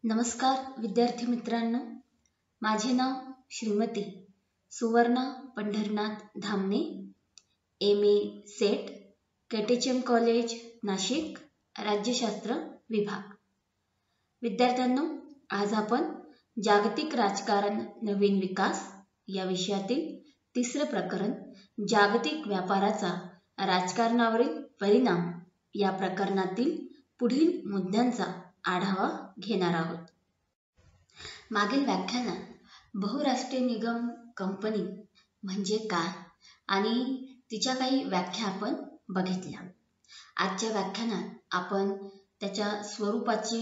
नमस्कार विद्यार्थी मित्रांनो, माझे नाव Shrimati Suvarna Pandharnath Dhamane, MA SET, KTHM college Nashik, राज्यशास्त्र विभाग. विद्यार्थ्यांनो, आज आपण जागतिक राजकारण नवीन विकास या विषयातील तिसरे प्रकरण जागतिक व्यापाराचा राजकारणावरील परिणाम या प्रकरणातील पुढील मुद्द्यांचा आढावा घेणार आहोत. मागील व्याख्यानात बहुराष्ट्रीय निगम कंपनी म्हणजे काय आणि तिच्या काही व्याख्या आपण बघितल्या. आजच्या व्याख्यानात आपण त्याच्या स्वरूपाची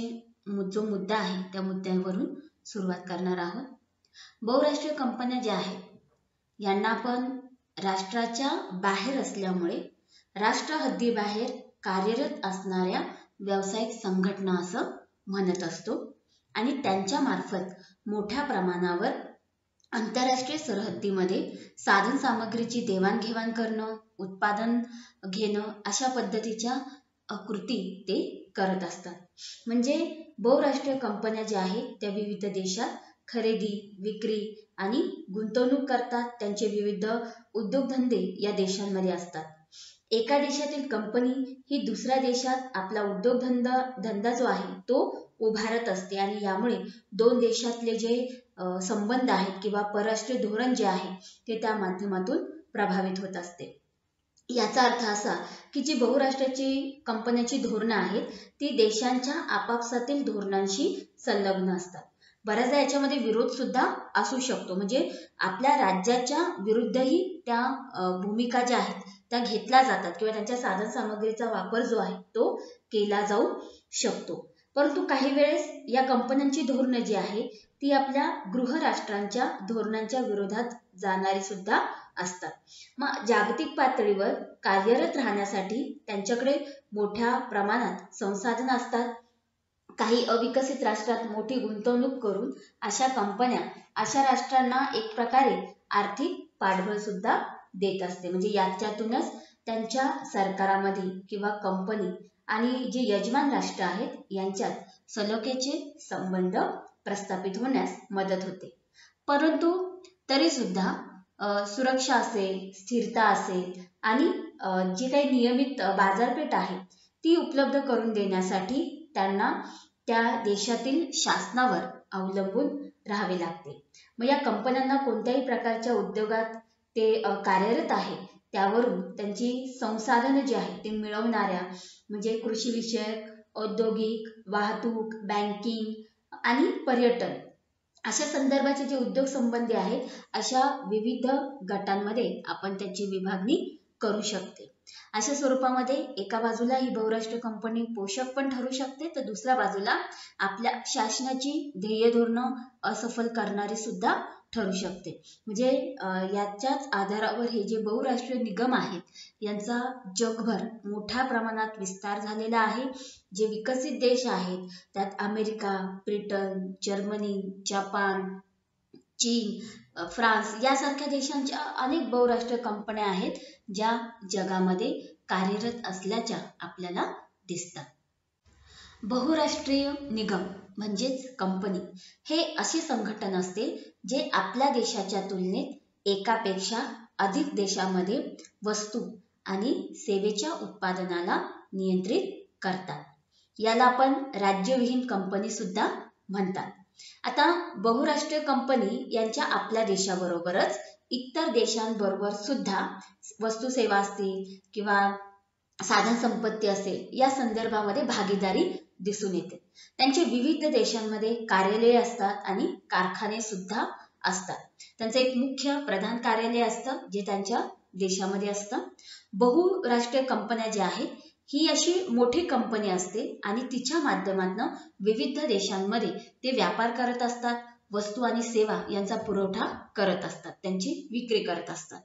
जो मुद्दा आहे त्या मुद्द्यावरून सुरुवात करणार आहोत. बहुराष्ट्रीय कंपन्या ज्या आहेत यांना आपण राष्ट्राच्या बाहेर असल्यामुळे राष्ट्र हद्दीबाहेर कार्यरत असणाऱ्या व्यावसायिक संघटना असं म्हणत असतो आणि त्यांच्या मार्फत मोठ्या प्रमाणावर आंतरराष्ट्रीय सरहद्दीमध्ये साधन सामग्रीची देवाणघेवाण करणं, उत्पादन घेणं अशा पद्धतीच्या कृती ते करत असतात. म्हणजे बहुराष्ट्रीय कंपन्या ज्या आहेत त्या विविध देशात खरेदी, विक्री आणि गुंतवणूक करतात. त्यांचे विविध उद्योगधंदे या देशांमध्ये असतात. एका देशातील कंपनी ही दुसऱ्या देशात आपला उद्योगधंदा जो आहे तो उभारत असते आणि यामुळे दोन देशातले जे संबंध आहेत किंवा परराष्ट्रीय धोरण जे आहे ते त्या माध्यमातून प्रभावित होत असते. याचा अर्थ असा की जी बहुराष्ट्राची कंपन्यांची धोरणं आहेत ती देशांच्या आपापसातील धोरणांशी संलग्न असतात. बऱ्याचदा याच्यामध्ये विरोध सुद्धा असू शकतो. म्हणजे आपल्या राज्याच्या विरुद्धही त्या भूमिका ज्या आहेत त्या घेतल्या जातात किंवा त्यांच्या साधन सामग्रीचा वापर जो आहे तो केला जाऊ शकतो. परंतु काही वेळेस या कंपन्यांची धोरणं जी आहे ती आपल्या गृहराष्ट्रांच्या धोरणांच्या विरोधात जाणारी सुद्धा असतात. मग जागतिक पातळीवर कार्यरत राहण्यासाठी त्यांच्याकडे मोठ्या प्रमाणात संसाधनं असतात. काही अविकसित राष्ट्रात मोठी गुंतवणूक करून अशा कंपन्या अशा राष्ट्रांना एक प्रकारे आर्थिक पाठबळ सुद्धा देत असते. म्हणजे याच्यातूनच त्यांच्या सरकारामध्ये किंवा कंपनी आणि जे यजमान राष्ट्र आहेत यांच्यात सलोख्याचे संबंध प्रस्थापित होण्यास मदत होते. परंतु तरी सुद्धा सुरक्षा असेल, स्थिरता असेल आणि जी काही नियमित बाजारपेठ आहे ती उपलब्ध करून देण्यासाठी त्यांना त्या देशातील शासनावर अवलंबून राहावे लागते. मग या कंपन्यांना कोणत्याही प्रकारच्या उद्योगात ते कार्यरत आहे त्यावरून त्यांची संसाधनं जी आहेत ते मिळवणाऱ्या म्हणजे कृषी विषयक, औद्योगिक, वाहतूक, बँकिंग आणि पर्यटन अशा संदर्भाचे जे उद्योग संबंधी आहेत अशा विविध गटांमध्ये आपण त्याची विभागणी करू शकते. अशा स्वरूपामध्ये एका बाजूला ही बहुराष्ट्रीय कंपनी पोषक पण ठरू शकते तर दुसऱ्या बाजूला आपल्या शासनाची ध्येय धोरणं असफल करणारी सुद्धा ठरू शकते. म्हणजे याच्याच आधारावर हे जे बहुराष्ट्रीय निगम आहेत यांचा जगभर मोठ्या प्रमाणात विस्तार झालेला आहे. जे विकसित देश आहेत त्यात अमेरिका, ब्रिटन, जर्मनी, जपान, चीन, फ्रान्स यासारख्या देशांच्या अनेक बहुराष्ट्रीय कंपन्या आहेत ज्या जगामध्ये कार्यरत असल्याच्या आपल्याला दिसतात. बहुराष्ट्रीय निगम म्हणजेच कंपनी हे असे संघटन असते जे आपल्या देशाच्या तुलनेत एकापेक्षा अधिक देशामध्ये वस्तू आणि सेवेच्या उत्पादनाला नियंत्रित करतात. याला आपण राज्यविहीन कंपनी सुद्धा म्हणतात. आता बहुराष्ट्रीय कंपनी यांच्या आपल्या देशाबरोबरच इतर देशांबरोबर सुद्धा वस्तू सेवा असतील किंवा साधन संपत्ती असेल या संदर्भामध्ये भागीदारी दिसून येते. त्यांचे विविध देशांमध्ये कार्यालये असतात आणि कारखाने सुद्धा असतात. त्यांचं एक मुख्य प्रधान कार्यालय असतं जे त्यांच्या देशामध्ये असतं. बहुराष्ट्रीय कंपन्या ज्या आहेत ही अशी मोठी कंपनी असते आणि तिच्या माध्यमातून विविध देशांमध्ये ते व्यापार करत असतात, वस्तू आणि सेवा यांचा पुरवठा करत असतात, त्यांची विक्री करत असतात.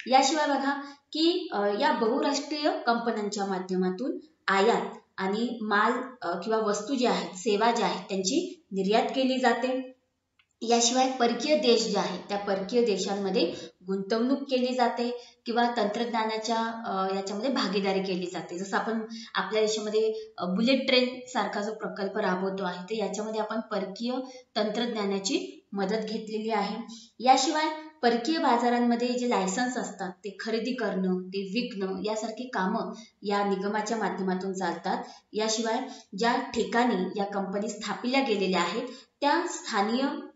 याशिवाय बघा की या बहुराष्ट्रीय कंपन्यांच्या माध्यमातून आयात आणि माल किंवा वस्तू ज्या आहेत, सेवा ज्या आहेत त्यांची निर्यात केली जाते. याशिवाय परकीय देश जे आहेत त्या परकीय देशांमध्ये गुंतवणूक केली जाते किंवा तंत्रज्ञानाच्या याच्यामध्ये भागीदारी केली जाते. जसं आपण आपल्या देशामध्ये बुलेट ट्रेन सारखा जो प्रकल्प राबवतो आहे तर याच्यामध्ये आपण परकीय तंत्रज्ञानाची मदत घेतलेली आहे. याशिवाय परकीय बाजारांमध्ये जे लायसन्स असतात ते खरेदी करणं, ते विकणं यासारखी कामं या निगमाच्या माध्यमातून चालतात. याशिवाय ज्या ठिकाणी या कंपनी स्थापिल्या गेलेल्या आहेत त्या स्थानिक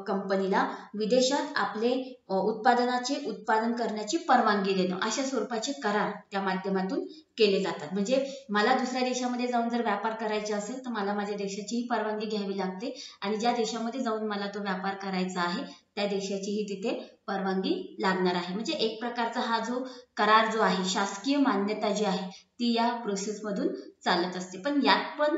कंपनीला विदेशात आपले उत्पादनाचे उत्पादन करण्याची परवानगी देणं अशा स्वरूपाचे करार त्या माध्यमातून केले जातात. म्हणजे मला दुसऱ्या देशामध्ये जाऊन जर व्यापार करायचा असेल तर मला माझ्या देशाचीही परवानगी घ्यावी लागते आणि ज्या देशामध्ये जाऊन मला तो व्यापार करायचा आहे त्या देशाचीही तिथे परवानगी लागणार आहे. म्हणजे एक प्रकारचा हा जो करार जो आहे, शासकीय मान्यता जी आहे ती या प्रोसेसमधून चालत असते. पण यात पण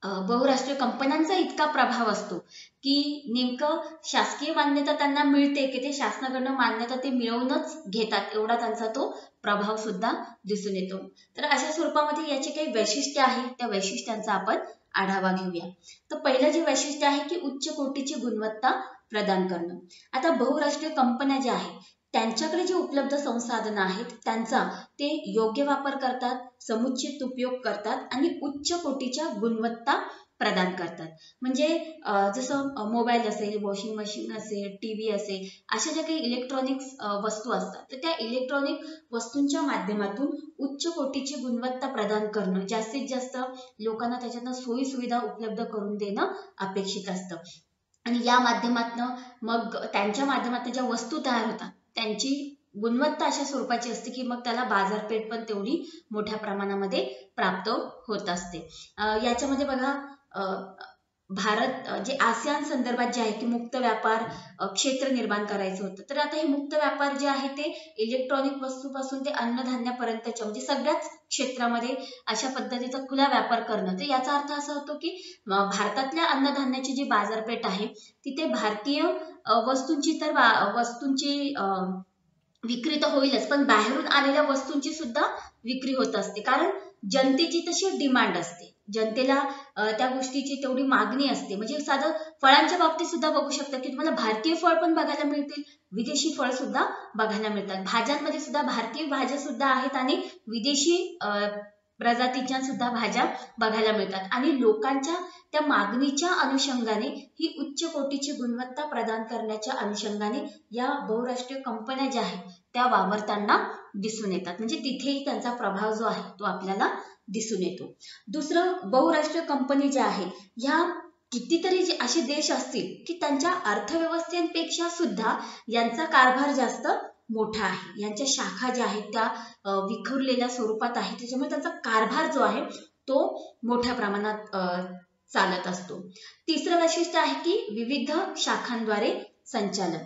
बहुराष्ट्रीय कंपन्यांचा इतका प्रभाव असतो की नेमकं शासकीय मान्यता त्यांना मिळते की ते शासनाकडनं मान्यता ते मिळवूनच घेतात एवढा त्यांचा तो प्रभाव सुद्धा दिसून येतो. तर अशा स्वरूपामध्ये याची काही वैशिष्ट्य आहे, त्या वैशिष्ट्यांचा आपण आढावा घेऊया. तर पहिलं जे वैशिष्ट्य आहे की उच्च कोटीची गुणवत्ता प्रदान करणं. आता बहुराष्ट्रीय कंपन्या ज्या आहेत त्यांच्याकडे जे उपलब्ध संसाधनं आहेत त्यांचा ते योग्य वापर करतात, समुचित उपयोग करतात आणि उच्च कोटीच्या गुणवत्ता प्रदान करतात. म्हणजे जसं मोबाईल असेल, वॉशिंग मशीन असेल, टीव्ही असेल, अशा ज्या काही इलेक्ट्रॉनिक्स वस्तू असतात तर त्या इलेक्ट्रॉनिक वस्तूंच्या माध्यमातून उच्च कोटीची गुणवत्ता प्रदान करणं, जास्तीत जास्त लोकांना त्याच्यातनं सोयी सुविधा उपलब्ध करून देणं अपेक्षित असतं. आणि या माध्यमातनं मग त्यांच्या माध्यमातून ज्या वस्तू तयार होतात त्यांची गुणवत्ता अशा स्वरूपाची असते की मग त्याला बाजारपेठ पण तेवढी मोठ्या प्रमाणामध्ये प्राप्त होत असते. याच्यामध्ये बघा भारत जे आसियान संदर्भात जे आहे की मुक्त व्यापार क्षेत्र निर्माण करायचं होतं. तर आता हे मुक्त व्यापार जे आहे ते इलेक्ट्रॉनिक वस्तूपासून ते अन्नधान्यापर्यंतच्या म्हणजे सगळ्याच क्षेत्रामध्ये अशा पद्धतीचा खुला व्यापार करणं. तर याचा अर्थ असा होतो की भारतातल्या अन्नधान्याची जी बाजारपेठ आहे तिथे भारतीय वस्तूंची तर वस्तूंची विक्री तर होईलच पण बाहेरून आलेल्या वस्तूंची सुद्धा विक्री होत असते. कारण जनतेची तशी डिमांड असते, जनतेला त्या गोष्टीची तेवढी मागणी असते. म्हणजे साधं फळांच्या बाबतीत सुद्धा बघू शकता की तुम्हाला भारतीय फळ पण बघायला मिळतील, विदेशी फळ सुद्धा बघायला मिळतात. भाज्यांमध्ये सुद्धा भारतीय भाज्या सुद्धा आहेत आणि विदेशी प्रजातीच्या सुद्धा भाज्या बघायला मिळतात. आणि लोकांच्या त्या मागणीच्या अनुषंगाने ही उच्च कोटीची गुणवत्ता प्रदान करण्याच्या अनुषंगाने या बहुराष्ट्रीय कंपन्या ज्या आहेत त्या वावरताना दिसून येतात. म्हणजे तिथेही त्यांचा प्रभाव जो आहे तो आपल्याला दिसून येतो. दुसरं, बहुराष्ट्रीय कंपनी ज्या आहेत ह्या कितीतरी असे देश असतील की त्यांच्या अर्थव्यवस्थेपेक्षा सुद्धा यांचा कारभार जास्त मोठा आहे, यांच्या शाखा ज्या आहेत त्या विखुरलेल्या स्वरूपात आहेत, त्याच्यामुळे त्यांचा कारभार जो आहे तो मोठ्या प्रमाणात चालत असतो. तिसरं वैशिष्ट्य आहे की विविध शाखांद्वारे संचालन.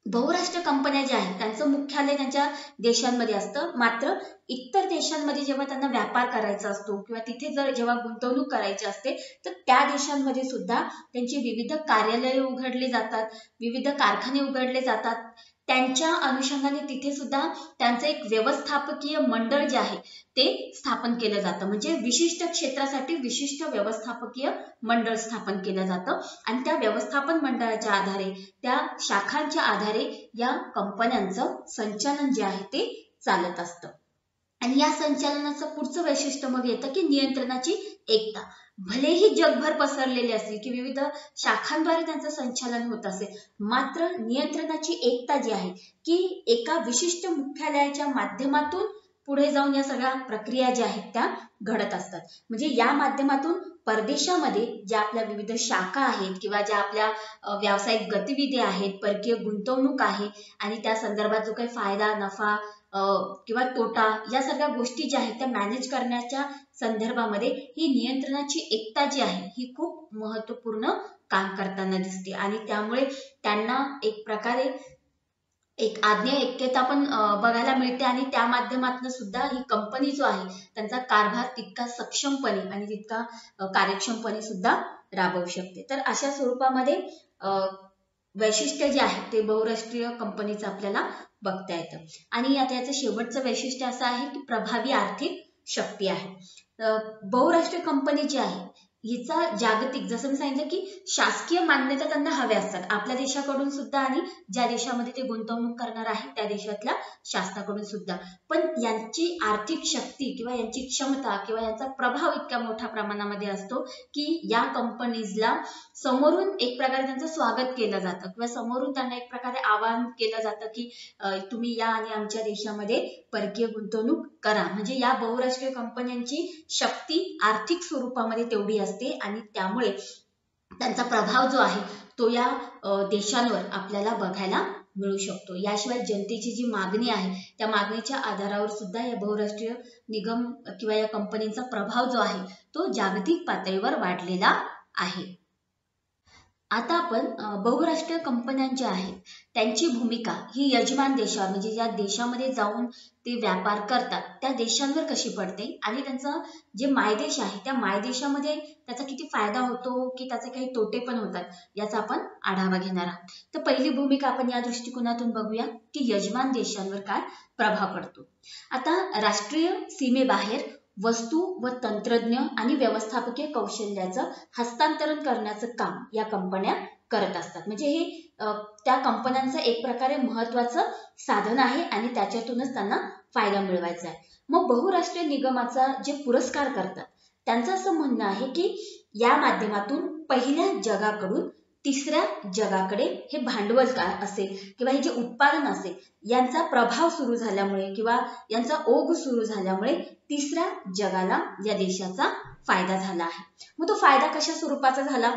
बहुराष्ट्रीय कंपन्या ज्या आहेत त्यांचं मुख्यालय त्यांच्या देशांमध्ये असतं, मात्र इतर देशांमध्ये जेव्हा त्यांना व्यापार करायचा असतो किंवा तिथे जर जेव्हा गुंतवणूक करायची असते तर त्या देशांमध्ये सुद्धा त्यांची विविध कार्यालये उघडली जातात, विविध कारखाने उघडले जातात. त्यांच्या अनुषंगाने तिथे सुद्धा त्यांचं एक व्यवस्थापकीय मंडळ जे आहे ते स्थापन केलं जातं. म्हणजे विशिष्ट क्षेत्रासाठी विशिष्ट व्यवस्थापकीय मंडळ स्थापन केलं जातं आणि त्या व्यवस्थापन मंडळाच्या आधारे, त्या शाखांच्या आधारे या कंपन्यांचं संचालन जे आहे ते चालत असतं. आणि या संचालनाचं पुढचं वैशिष्ट्य मग येतं की नियंत्रणाची एकता. भलेही जगभर पसरलेले असतील की विविध शाखांद्वारे त्यांचं संचालन होत असेल, मात्र नियंत्रणाची एकता जी आहे की एका विशिष्ट मुख्यालयाच्या माध्यमातून पुढे जाऊन या सगळ्या प्रक्रिया ज्या आहेत त्या घडत असतात. म्हणजे या माध्यमातून परदेशामध्ये ज्या आपल्या विविध शाखा आहेत किंवा ज्या आपल्या व्यावसायिक गतिविधी आहेत, परकीय गुंतवणूक आहे आणि त्या संदर्भात जो काही फायदा, नफा किंवा तोटा या सगळ्या गोष्टी ज्या आहेत त्या मॅनेज करण्याच्या संदर्भामध्ये ही नियंत्रणाची एकता जी आहे ही खूप महत्वपूर्ण काम करताना दिसते. आणि त्यामुळे त्यांना एक प्रकारे एक आज्ञा ऐक्यता पण बघायला मिळते आणि त्या माध्यमातून सुद्धा ही कंपनी जो आहे त्यांचा कारभार तितका सक्षमपणे आणि तितका कार्यक्षमपणे सुद्धा राबवू शकते. तर अशा स्वरूपामध्ये वैशिष्ट्य जे आहे ते बहुराष्ट्रीय कंपनीचं आपल्याला बघता येतं. आणि आता याचं शेवटचं वैशिष्ट्य असं आहे की प्रभावी आर्थिक शक्ती आहे. बहुराष्ट्रीय कंपनी जी आहे हिचा जागतिक, जसं मी सांगितलं की शासकीय मान्यता त्यांना हव्या असतात आपल्या देशाकडून सुद्धा आणि ज्या देशामध्ये ते गुंतवणूक करणार आहे त्या देशातल्या शासनाकडून सुद्धा. पण यांची आर्थिक शक्ती किंवा यांची क्षमता किंवा यांचा प्रभाव इतक्या मोठ्या प्रमाणामध्ये असतो की या कंपनीजला समोरून एक प्रकारे त्यांचं स्वागत केलं जातं किंवा समोरून त्यांना एक प्रकारे आवाहन केलं जातं की तुम्ही या आणि आमच्या देशामध्ये परकीय गुंतवणूक करा. म्हणजे या बहुराष्ट्रीय कंपन्यांची शक्ती आर्थिक स्वरूपामध्ये तेवढी असते आणि त्यामुळे त्यांचा प्रभाव जो आहे तो या देशांवर आपल्याला बघायला मिळू शकतो. याशिवाय जनतेची जी मागणी आहे त्या मागणीच्या आधारावर सुद्धा या बहुराष्ट्रीय निगम किंवा या कंपनीचा प्रभाव जो आहे तो जागतिक पातळीवर वाढलेला आहे. आता आपण बहुराष्ट्रीय कंपन्या ज्या आहेत त्यांची भूमिका ही यजमान देशावर म्हणजे ज्या देशामध्ये जाऊन ते व्यापार करतात त्या देशांवर कशी पडते आणि त्यांचं जे मायदेश आहे त्या मायदेशामध्ये त्याचा किती फायदा होतो की त्याचे काही तोटे पण होतात याचा आपण आढावा घेणार आहोत. तर पहिली भूमिका आपण या दृष्टिकोनातून बघूया की यजमान देशांवर काय प्रभाव पडतो. आता राष्ट्रीय सीमेबाहेर वस्तू व तंत्रज्ञ आणि व्यवस्थापकीय कौशल्याचं हस्तांतरण करण्याचं काम या कंपन्या करत असतात. म्हणजे हे त्या कंपन्यांचं एक प्रकारे महत्वाचं साधन आहे आणि त्याच्यातूनच त्यांना फायदा मिळवायचा आहे. मग बहुराष्ट्रीय निगमाचा जे पुरस्कार करतात त्यांचं असं म्हणणं आहे की या माध्यमातून पहिल्या जगाकडून तिसऱ्या जगाकडे हे भांडवल काय असेल किंवा हे जे उत्पादन असेल यांचा प्रभाव सुरू झाल्यामुळे किंवा यांचा ओघ सुरू झाल्यामुळे तिसऱ्या जगाला या देशाचा फायदा झाला आहे. मग तो फायदा कशा स्वरूपाचा झाला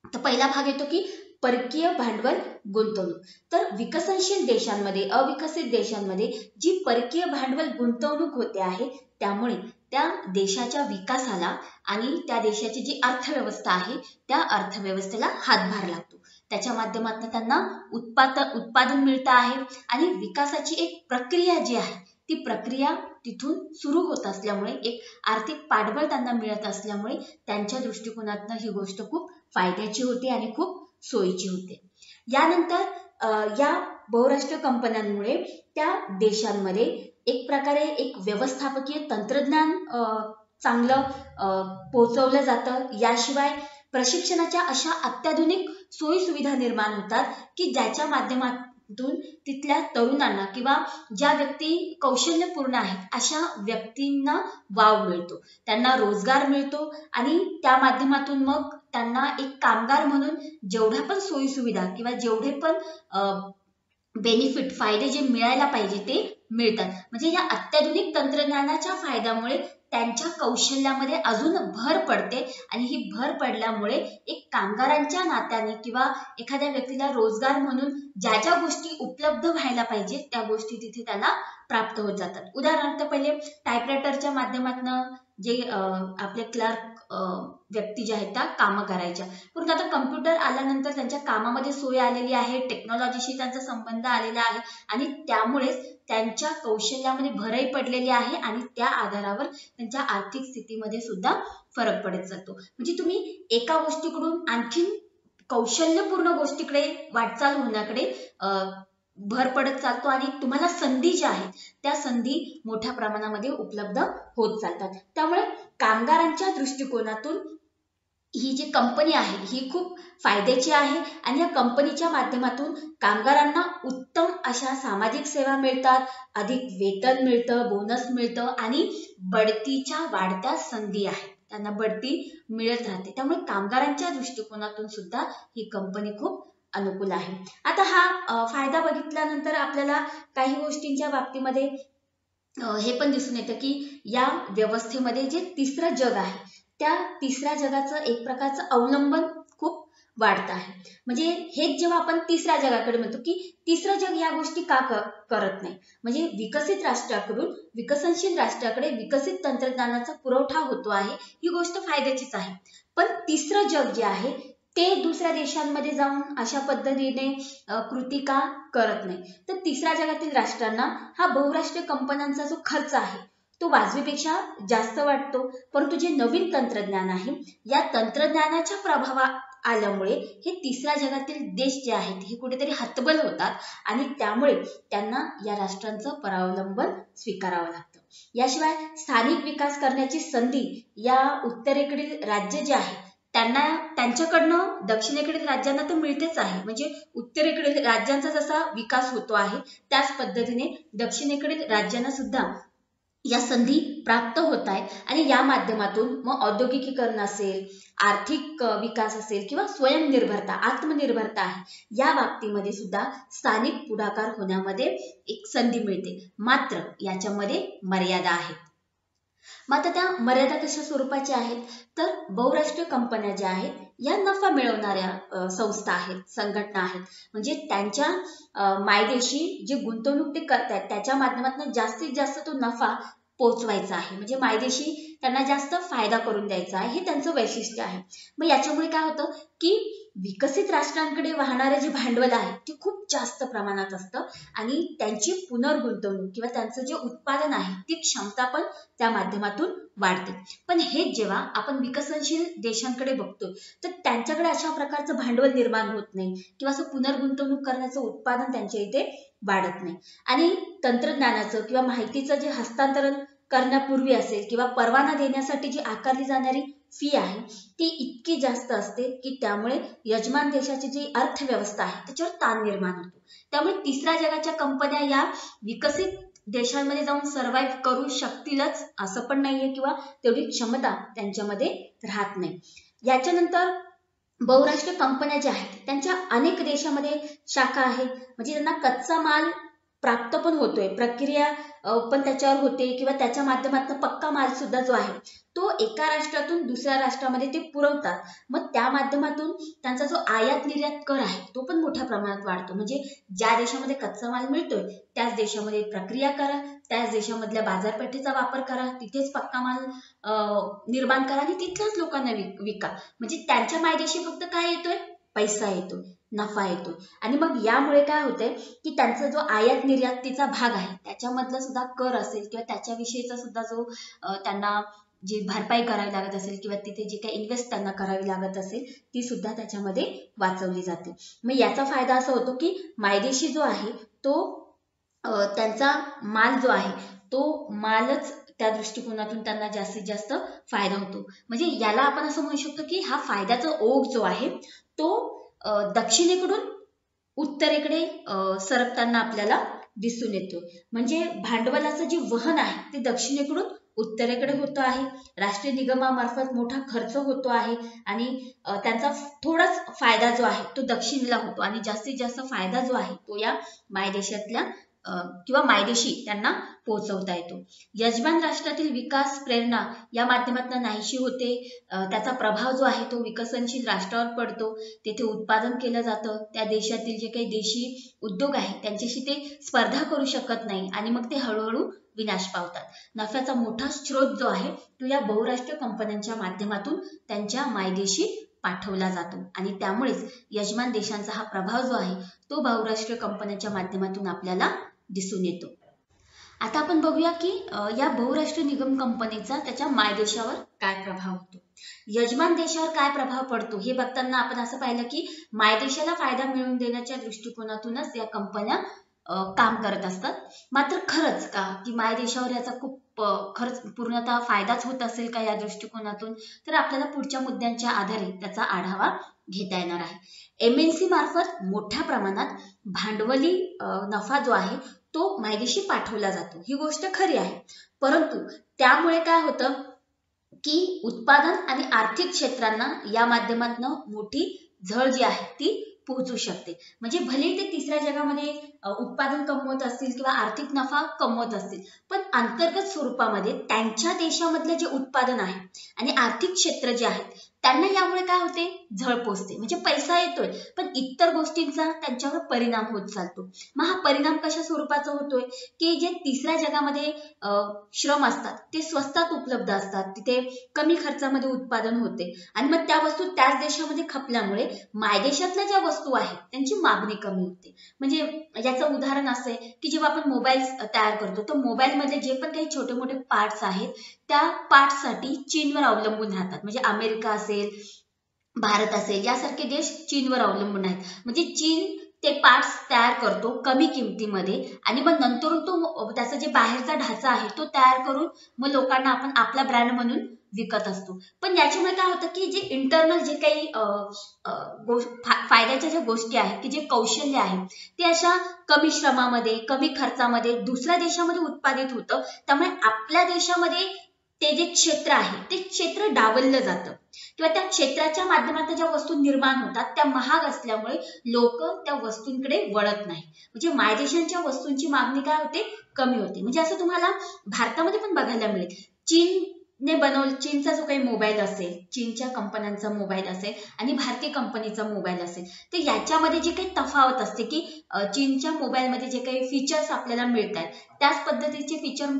तर पहिला भाग येतो की परकीय भांडवल गुंतवणूक. तर विकसनशील देशांमध्ये अविकसित देशांमध्ये जी परकीय भांडवल गुंतवणूक होते आहे त्यामुळे त्या देशाच्या विकासाला आणि त्या देशाची जी अर्थव्यवस्था आहे त्या अर्थव्यवस्थेला हातभार लागतो. त्याच्या माध्यमातून त्यांना उत्पादन मिळतं आहे आणि विकासाची एक प्रक्रिया जी आहे ती प्रक्रिया तिथून सुरू होत असल्यामुळे एक आर्थिक पाठबळ त्यांना मिळत असल्यामुळे त्यांच्या दृष्टिकोनातून ही गोष्ट खूप फायद्याची होते आणि खूप सोयीची होते. यानंतर या बहुराष्ट्रीय कंपन्यांमुळे त्या देशांमध्ये एक प्रकारे एक व्यवस्थापकीय तंत्रज्ञान चांगलं पोहोचवलं जातं. याशिवाय प्रशिक्षणाच्या अशा अत्याधुनिक सोयी सुविधा निर्माण होतात की ज्याच्या माध्यमातून तिथल्या तरुणांना किंवा ज्या व्यक्ती कौशल्यपूर्ण आहेत अशा व्यक्तींना वाव मिळतो, त्यांना रोजगार मिळतो आणि त्या माध्यमातून मग त्यांना एक कामगार म्हणून जेवढ्या पण सोयी सुविधा किंवा जेवढे पण बेनिफिट फायदे जे मिळायला पाहिजे ते मिळतात. म्हणजे या अत्याधुनिक तंत्रज्ञानाच्या फायद्यामुळे त्यांच्या कौशल्यामध्ये अजून भर पडते आणि ही भर पडल्यामुळे एक कामगारांच्या नात्याने किंवा एखाद्या व्यक्तीला रोजगार म्हणून ज्या ज्या गोष्टी उपलब्ध व्हायला पाहिजे त्या गोष्टी तिथे त्याला प्राप्त होत जातात. उदाहरणार्थ पहिले टायपरायटरच्या माध्यमातून जे आपले क्लर्क व्यक्ती जे आहेत त्या कामं करायच्या, परंतु आता कम्प्युटर आल्यानंतर त्यांच्या कामामध्ये सोय आलेली आहे, टेक्नॉलॉजीशी त्यांचा संबंध आलेला आहे आणि त्यामुळेच त्यांच्या कौशल्यामध्ये भरही पडलेली आहे आणि त्या आधारावर त्यांच्या आर्थिक स्थितीमध्ये सुद्धा फरक पडत जातो. म्हणजे तुम्ही एका गोष्टीकडून आणखीन कौशल्यपूर्ण गोष्टीकडे वाटचाल होण्याकडे भर पडत चालतो आणि तुम्हाला संधी ज्या आहेत त्या संधी मोठ्या प्रमाणामध्ये उपलब्ध होत चालतात. त्यामुळे कामगारांच्या दृष्टिकोनातून ही जी कंपनी आहे ही खूप फायद्याची आहे आणि या कंपनीच्या माध्यमातून कामगारांना उत्तम अशा सामाजिक सेवा मिळतात, अधिक वेतन मिळतं, बोनस मिळतं आणि बढतीच्या वाढत्या संधी आहेत, त्यांना बढती मिळत राहते. त्यामुळे कामगारांच्या दृष्टिकोनातून सुद्धा ही कंपनी खूप अनुकूल आहे. आता हा फायदा बघितल्यानंतर आपल्याला काही गोष्टींच्या बाबतीमध्ये हे पण दिसून येतं की या व्यवस्थेमध्ये जे तिसरं जग आहे त्या तिसऱ्या जगाचं एक प्रकारचं अवलंबन खूप वाढत आहे. म्हणजे हेच जेव्हा आपण तिसऱ्या जगाकडे म्हणतो की तिसरं जग ह्या गोष्टी का करत नाही, म्हणजे विकसित राष्ट्राकडून विकसनशील राष्ट्राकडे विकसित तंत्रज्ञानाचा पुरवठा होतो आहे ही गोष्ट फायद्याचीच आहे, पण तिसरं जग जे आहे ते दुसऱ्या देशांमध्ये जाऊन अशा पद्धतीने कृती का करत नाही. तर तिसऱ्या जगातील राष्ट्रांना हा बहुराष्ट्रीय कंपन्यांचा जो खर्च आहे तो वाजवीपेक्षा जास्त वाटतो, परंतु जे नवीन तंत्रज्ञान आहे या तंत्रज्ञानाच्या आल्यामुळे हे तिसऱ्या जगातील देश जे आहेत हे कुठेतरी हतबल होतात आणि त्यामुळे त्यांना या राष्ट्रांचं परावलंबन स्वीकारावं लागतं. याशिवाय स्थानिक विकास करण्याची संधी या उत्तरेकडील राज्य जे आहे त्यांना त्यांच्याकडनं दक्षिणेकडील राज्यांना तर मिळतेच आहे. म्हणजे उत्तरेकडील राज्यांचा जसा विकास होतो आहे त्याच पद्धतीने दक्षिणेकडील राज्यांना सुद्धा या संधी प्राप्त होत आहेत आणि या माध्यमातून मग औद्योगिकीकरण असेल, आर्थिक विकास असेल किंवा स्वयंनिर्भरता, आत्मनिर्भरता आहे या बाबतीमध्ये सुद्धा स्थानिक पुढाकार होण्यामध्ये एक संधी मिळते. मात्र याच्यामध्ये मर्यादा आहेत. मग आता त्या मर्यादा कशा स्वरूपाच्या आहेत तर बहुराष्ट्रीय कंपन्या ज्या आहेत या नफा मिळवणाऱ्या संस्था आहेत, संघटना आहेत. म्हणजे त्यांच्या मायदेशी जे गुंतवणूक ते करतात त्याच्या माध्यमातून जास्तीत जास्त तो नफा पोहोचवायचा आहे. म्हणजे मायदेशी त्यांना जास्त फायदा करून द्यायचा आहे, हे त्यांचं वैशिष्ट्य आहे. मग याच्यामुळे काय होतं की विकसित राष्ट्रांकडे वाहणारे जे भांडवल आहे ते खूप जास्त प्रमाणात असतं आणि त्यांची पुनर्गुंतवणूक किंवा त्यांचं जे उत्पादन आहे ती क्षमता पण त्या माध्यमातून वाढते. पण हेच जेव्हा आपण विकसनशील देशांकडे बघतो तर त्यांच्याकडे अशा प्रकारचं भांडवल निर्माण होत नाही किंवा असं पुनर्गुंतवणूक करण्याचं उत्पादन त्यांच्या इथे वाढत नाही. आणि तंत्रज्ञानाचं किंवा माहितीचं जे हस्तांतरण करण्यापूर्वी असेल किंवा परवाना देण्यासाठी जी आकारली जाणारी फी आहे ती इतकी जास्त असते की त्यामुळे यजमान देशाची जी अर्थव्यवस्था आहे त्याच्यावर ताण निर्माण होतो. त्यामुळे तिसऱ्या जगाच्या कंपन्या या विकसित देशांमध्ये जाऊन सर्व्हाइव्ह करू शकतीलच असं पण नाहीये किंवा तेवढी क्षमता त्यांच्यामध्ये राहत नाही. याच्यानंतर बहुराष्ट्रीय कंपन्या ज्या आहेत त्यांच्या अनेक देशामध्ये शाखा आहेत. म्हणजे त्यांना कच्चा माल प्राप्त पण होतोय, प्रक्रिया पण त्याच्यावर होते किंवा त्याच्या माध्यमातून पक्का माल सुद्धा जो आहे तो एका राष्ट्रातून दुसऱ्या राष्ट्रामध्ये ते पुरवतात. मग त्या माध्यमातून त्यांचा जो आयात निर्यात कर आहे तो पण मोठ्या प्रमाणात वाढतो. म्हणजे ज्या देशामध्ये कच्चा माल मिळतोय त्याच देशामध्ये प्रक्रिया करा, त्याच देशामधल्या बाजारपेठेचा वापर करा, तिथेच पक्का माल निर्माण करा आणि तिथल्याच लोकांना विका. म्हणजे त्यांच्या मायदेशी फक्त काय येतोय, पैसा येतो, नफा येतो. आणि मग यामुळे काय होतंय की त्यांचा जो आयात निर्यातीचा भाग आहे त्याच्यामधला सुद्धा कर असेल किंवा त्याच्याविषयीचा सुद्धा जो त्यांना जी भरपाई करावी लागत असेल किंवा तिथे जे काही इन्व्हेस्ट त्यांना करावी लागत असेल ती सुद्धा त्याच्यामध्ये वाचवली जाते. मग याचा फायदा असा होतो की मायदेशी जो आहे तो त्यांचा माल जो आहे तो मालच त्या दृष्टिकोनातून त्यांना जास्तीत जास्त फायदा होतो. म्हणजे याला आपण असं म्हणू शकतो की हा फायद्याचा ओघ जो आहे तो दक्षिणेकडून उत्तरेकडे सरकताना आपल्याला दिसून येतो. म्हणजे भांडवलाचं जे वहन आहे ते दक्षिणेकडून उत्तरेकडे होतं आहे. राष्ट्रीय निगमामार्फत मोठा खर्च होतो आहे आणि त्यांचा थोडाच फायदा जो आहे तो दक्षिणेला होतो आणि जास्तीत जास्त फायदा जो आहे तो या मायदेशातल्या किंवा मायदेशी त्यांना पोहोचवता येतो. यजमान राष्ट्रातील विकास प्रेरणा या माध्यमातून नाहीशी होते. त्याचा प्रभाव जो आहे तो विकसनशील राष्ट्रावर पडतो. तेथे उत्पादन केलं जातं. त्या देशातील जे काही देशी उद्योग आहे त्यांच्याशी ते स्पर्धा करू शकत नाही आणि मग ते हळूहळू विनाश पावतात. नफ्याचा मोठा स्रोत जो आहे तो या बहुराष्ट्रीय कंपन्यांच्या माध्यमातून त्यांच्या मायदेशी पाठवला जातो आणि त्यामुळेच यजमान देशांचा हा प्रभाव जो आहे तो बहुराष्ट्रीय कंपन्यांच्या माध्यमातून आपल्याला दिसून येतो. आता आपण बघूया की या बहुराष्ट्रीय निगम कंपनीचा त्याच्या मायदेशावर काय प्रभाव होतो. यजमान देशावर काय प्रभाव पडतो हे बघताना आपण असं पाहिलं की मायदेशाला फायदा मिळवून देण्याच्या दृष्टिकोनातूनच या कंपन्या काम करत असतात. मात्र खरंच का की मायदेशावर याचा खूप खरंच पूर्णतः फायदाच होत असेल का या दृष्टिकोनातून, तर आपल्याला पुढच्या मुद्द्यांच्या आधारे त्याचा आढावा घेता येणार आहे. MNC मार्फत मोठ्या प्रमाणात भांडवली नफा जो आहे तो मायदेशी पाठवला जातो, ही गोष्ट खरी आहे. परंतु त्यामुळे काय होतं की उत्पादन आणि आर्थिक क्षेत्रांना या माध्यमातून मोठी झळ जी आहे ती पोहोचू शकते. म्हणजे भले ते तिसऱ्या जगामध्ये उत्पादन कमवत असतील किंवा आर्थिक नफा कमवत असतील पण अंतर्गत स्वरूपामध्ये त्यांच्या देशामधले जे उत्पादन आहे आणि आर्थिक क्षेत्र जे आहेत त्यांना यामुळे काय होते, झळ पोचते. म्हणजे पैसा येतोय पण इतर गोष्टींचा त्यांच्यावर परिणाम होत चालतो. मग हा परिणाम कशा स्वरूपाचा होतोय की जे तिसऱ्या जगामध्ये श्रम असतात ते स्वस्तात उपलब्ध असतात, तिथे कमी खर्चामध्ये उत्पादन होते आणि मग त्या वस्तू त्याच देशामध्ये खपल्यामुळे मायदेशातल्या ज्या वस्तू आहेत त्यांची मागणी कमी होते. म्हणजे याचं उदाहरण असं आहे की जेव्हा आपण मोबाईल तयार करतो तर मोबाईल मध्ये जे पण काही छोटे मोठे पार्ट्स आहेत त्या पार्ट्ससाठी चीनवर अवलंबून राहतात. म्हणजे अमेरिका असेल भारत असेल यासारखे देश चीनवर अवलंबून आहेत. म्हणजे चीन ते पार्ट्स तयार करतो कमी किमतीमध्ये आणि मग नंतरून तो त्याचा जे बाहेरचा ढाचा आहे तो तयार करून मग लोकांना आपण आपला ब्रँड म्हणून विकत असतो. पण याच्यामुळे काय होतं की जे इंटरनल जे काही फायद्याच्या ज्या गोष्टी आहेत की जे कौशल्य आहे ते अशा कमी श्रमामध्ये कमी खर्चामध्ये दुसऱ्या देशामध्ये उत्पादित होतं. त्यामुळे आपल्या देशामध्ये ते जे क्षेत्र आहे ते क्षेत्र डावललं जातं किंवा त्या क्षेत्राच्या माध्यमातून ज्या वस्तू निर्माण होतात त्या महाग असल्यामुळे लोक त्या वस्तूंकडे वळत नाही. म्हणजे मायदेशांच्या वस्तूंची मागणी काय होते, कमी होते. म्हणजे असं तुम्हाला भारतामध्ये पण बघायला मिळेल. चीनचा जो काही मोबाईल असेल, चीनच्या कंपन्यांचा मोबाईल असेल आणि भारतीय कंपनीचा मोबाईल असेल, तर याच्यामध्ये जी काही तफावत असते की चीनच्या मोबाईलमध्ये जे काही फीचर्स आपल्याला मिळतात त्याच पद्धतीचे फीचर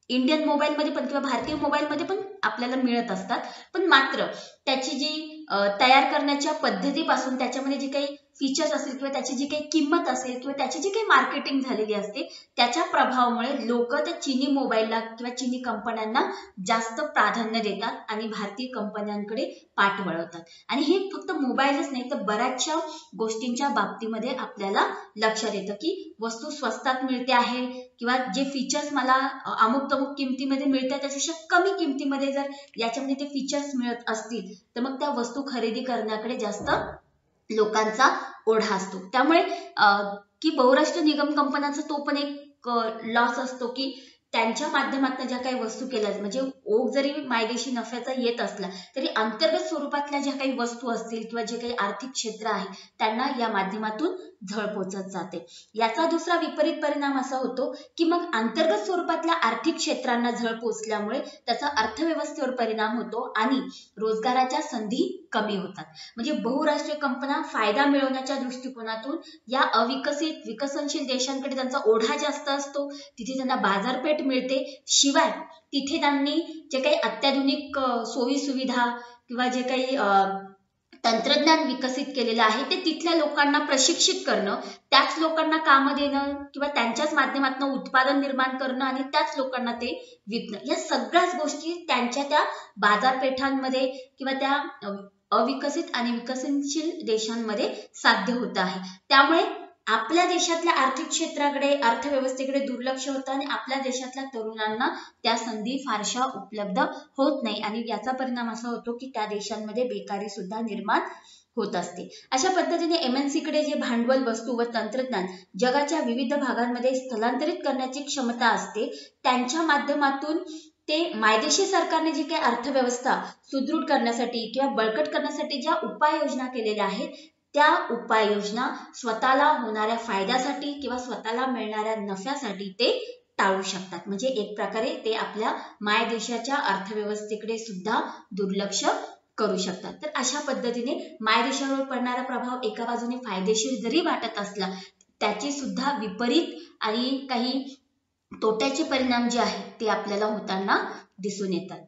इंडियन मोबाईलमध्ये पण किंवा भारतीय मोबाईलमध्ये पण आपल्याला मिळत असतात. पण मात्र त्याची जी तयार करण्याच्या पद्धतीपासून त्याच्यामध्ये जे काही फीचर्स असेल किंवा त्याची जी काही किंमत असेल किंवा त्याची जी काही मार्केटिंग झालेली असते त्याच्या प्रभावामुळे लोक त्या चीनी मोबाईलला किंवा चीनी कंपन्यांना जास्त प्राधान्य देतात आणि भारतीय कंपन्यांकडे पाठ वळवतात. आणि हे फक्त मोबाईलच नाही तर बऱ्याचशा गोष्टींच्या बाबतीमध्ये आपल्याला लक्षात येतं की वस्तू स्वस्तात मिळते आहे किंवा जे फीचर्स मला अमुक तमुक किमतीमध्ये मिळतात त्याच्यापेक्षा कमी किमतीमध्ये जर याच्यामध्ये ते फीचर्स मिळत असतील तर मग त्या वस्तू खरेदी करण्याकडे जास्त लोकांचा ओढा असतो. त्यामुळे की बहुराष्ट्रीय निगम कंपन्यांचा तो पण एक लॉस असतो की त्यांच्या माध्यमातून ज्या काही वस्तू केल्या म्हणजे ओघ जरी मायदेशी नफ्याचा येत असला तरी अंतर्गत स्वरूपातल्या ज्या काही वस्तू असतील किंवा जे काही आर्थिक क्षेत्र आहे त्यांना या माध्यमातून झळ पोचत जाते. याचा दुसरा विपरीत परिणाम असा होतो की मग अंतर्गत स्वरूपातल्या आर्थिक क्षेत्रांना झळ पोचल्यामुळे त्याचा अर्थव्यवस्थेवर परिणाम होतो आणि रोजगाराच्या संधी कमी होतात. म्हणजे बहुराष्ट्रीय कंपन्या फायदा मिळवण्याच्या दृष्टिकोनातून या अविकसित विकसनशील देशांकडे त्यांचा ओढा जास्त असतो, तिथे त्यांना बाजारपेठ मिळते. शिवाय तिथे त्यांनी जे काही अत्याधुनिक सोयी सुविधा किंवा जे काही तंत्रज्ञान विकसित केलेलं आहे ते तिथल्या लोकांना प्रशिक्षित करणं, त्याच लोकांना कामं देणं किंवा त्यांच्याच माध्यमातून उत्पादन निर्माण करणं आणि त्याच लोकांना ते विकणं, या सगळ्याच गोष्टी त्यांच्या त्या बाजारपेठांमध्ये किंवा त्या अविकसित आणि विकसनशील देशांमध्ये साध्य होत आहे. त्यामुळे आपल्या देशातल्या आर्थिक क्षेत्राकडे अर्थव्यवस्थेकडे दुर्लक्ष होतं आणि आपल्या देशातल्या तरुणांना त्या संधी फारशा उपलब्ध होत नाही आणि याचा परिणाम असा होतो की त्या देशांमध्ये बेकारी सुद्धा निर्माण होत असते. अशा पद्धतीने MNC कडे जे भांडवल, वस्तू व तंत्रज्ञान जगाच्या विविध भागांमध्ये स्थलांतरित करण्याची क्षमता असते त्यांच्या माध्यमातून ते मायदेशी सरकारने जी काही अर्थव्यवस्था सुदृढ करण्यासाठी किंवा बळकट करण्यासाठी ज्या उपाययोजना केलेल्या आहेत त्या उपाययोजना स्वतःला होणाऱ्या फायद्यासाठी किंवा स्वतःला मिळणाऱ्या नफ्यासाठी ते टाळू शकतात. म्हणजे एक प्रकारे ते आपल्या मायदेशाच्या अर्थव्यवस्थेकडे सुद्धा दुर्लक्ष करू शकतात. तर अशा पद्धतीने मायदेशावर पडणारा प्रभाव एका बाजूने फायदेशीर जरी वाटत असला त्याची सुद्धा विपरीत आणि काही तोट्याचे परिणाम जे आहेत ते आपल्याला होताना दिसून येतात.